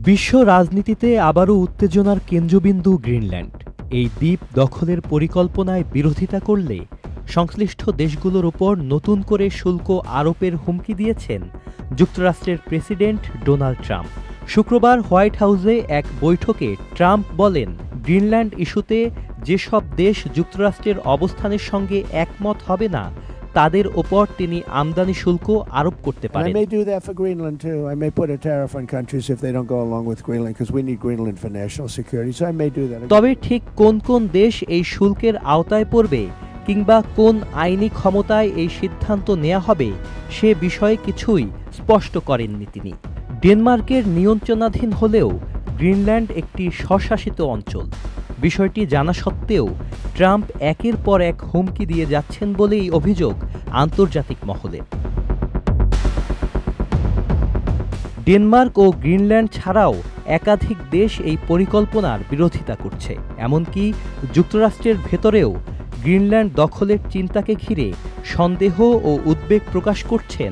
বিশ্ব রাজনীতিতে আবারও উত্তেজনার কেন্দ্রবিন্দু গ্রিনল্যান্ড। এই দ্বীপ দখলের পরিকল্পনায় বিরোধিতা করলে সংশ্লিষ্ট দেশগুলোর ওপর নতুন করে শুল্ক আরোপের হুমকি দিয়েছেন যুক্তরাষ্ট্রের প্রেসিডেন্ট ডোনাল্ড ট্রাম্প। শুক্রবার হোয়াইট হাউসে এক বৈঠকে ট্রাম্প বলেন, গ্রিনল্যান্ড ইস্যুতে যেসব দেশ যুক্তরাষ্ট্রের অবস্থানের সঙ্গে একমত হবে না তাদের ওপর তিনি আমদানি শুল্ক আরোপ করতে পারেন। তবে ঠিক কোন কোন দেশ এই শুল্কের আওতায় পড়বে কিংবা কোন আইনি ক্ষমতায় এই সিদ্ধান্ত নেওয়া হবে সে বিষয়ে কিছুই স্পষ্ট করেননি তিনি। ডেনমার্কের নিয়ন্ত্রণাধীন হলেও গ্রিনল্যান্ড একটি স্বশাসিত অঞ্চল। বিষয়টি জানা সত্ত্বেও ট্রাম্প একের পর এক হুমকি দিয়ে যাচ্ছেন বলেই অভিযোগ আন্তর্জাতিক মহলে। ডেনমার্ক ও গ্রিনল্যান্ড ছাড়াও একাধিক দেশ এই পরিকল্পনার বিরোধিতা করছে। এমনকি যুক্তরাষ্ট্রের ভেতরেও গ্রিনল্যান্ড দখলের চিন্তাকে ঘিরে সন্দেহ ও উদ্বেগ প্রকাশ করছেন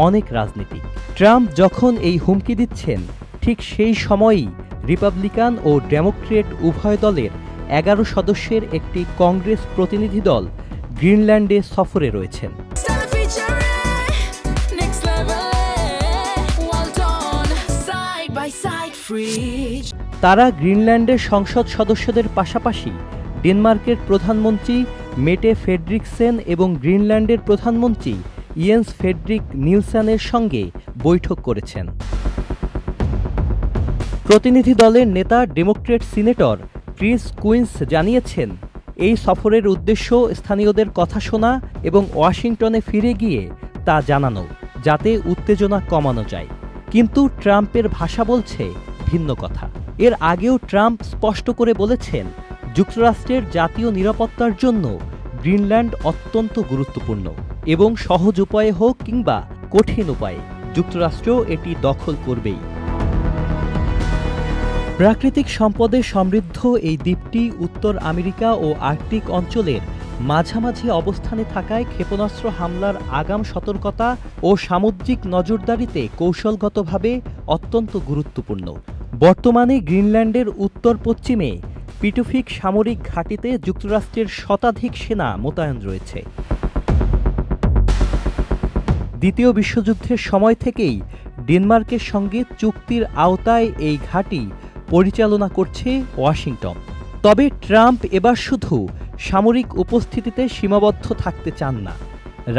অনেক রাজনীতিক। ট্রাম্প যখন এই হুমকি দিচ্ছেন, ঠিক সেই সময়ই রিপাবলিকান ও ডেমোক্রেট উভয় দলের 11 সদস্যের একটি কংগ্রেস প্রতিনিধি দল গ্রিনল্যান্ডে সফরে রয়েছেন। তারা গ্রিনল্যান্ডের সংসদ সদস্যদের পাশাপাশি ডেনমার্কের প্রধানমন্ত্রী মেটে ফ্রেডরিকসেন এবং গ্রিনল্যান্ডের প্রধানমন্ত্রী ইয়েন্স ফ্রেডরিক নিলসেনের সঙ্গে বৈঠক করেছেন। প্রতিনিধি দলের নেতা ডেমোক্রেট সিনেটর ক্রিস কুইন্স জানিয়েছেন, এই সফরের উদ্দেশ্য স্থানীয়দের কথা শোনা এবং ওয়াশিংটনে ফিরে গিয়ে তা জানানো, যাতে উত্তেজনা কমানো যায়। কিন্তু ট্রাম্পের ভাষা বলছে ভিন্ন কথা। এর আগেও ট্রাম্প স্পষ্ট করে বলেছেন, যুক্তরাষ্ট্রের জাতীয় নিরাপত্তার জন্য গ্রিনল্যান্ড অত্যন্ত গুরুত্বপূর্ণ এবং সহজ উপায়ে হোক কিংবা কঠিন উপায়ে যুক্তরাষ্ট্র এটি দখল করবেই। প্রাকৃতিক সম্পদে সমৃদ্ধ এই দ্বীপটি উত্তর আমেরিকা ও আর্কটিক অঞ্চলের মাঝামাঝি অবস্থানে থাকায় ক্ষেপণাস্ত্র হামলার আগাম সতর্কতা ও সামুদ্রিক নজরদারিতে কৌশলগতভাবে অত্যন্ত গুরুত্বপূর্ণ। বর্তমানে গ্রিনল্যান্ডের উত্তর পশ্চিমে পিটুফিক সামরিক ঘাঁটিতে যুক্তরাষ্ট্রের শতাধিক সেনা মোতায়েন রয়েছে। দ্বিতীয় বিশ্বযুদ্ধের সময় থেকেই ডেনমার্কের সঙ্গে চুক্তির আওতায় এই ঘাঁটি পরিচালনা করছে ওয়াশিংটন। তবে ট্রাম্প এবার শুধু সামরিক উপস্থিতিতে সীমাবদ্ধ থাকতে চান না।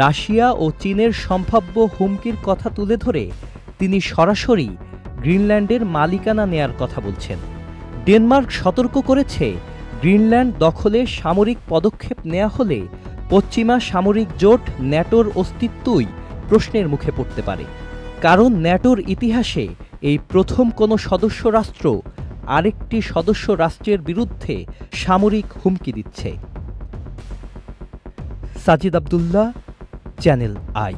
রাশিয়া ও চীনের সম্ভাব্য হুমকির কথা তুলে ধরে তিনি সরাসরি গ্রিনল্যান্ডের মালিকানা নেয়ার কথা বলছেন। ডেনমার্ক সতর্ক করেছে, গ্রিনল্যান্ড দখলে সামরিক পদক্ষেপ নেওয়া হলে পশ্চিমা সামরিক জোট ন্যাটোর অস্তিত্বই প্রশ্নের মুখে পড়তে পারে। কারণ ন্যাটোর ইতিহাসে এই প্রথম কোনো সদস্য রাষ্ট্র আরেকটি সদস্য রাষ্ট্রের বিরুদ্ধে সামরিক হুমকি দিচ্ছে। Sajid Abdullah, channel I.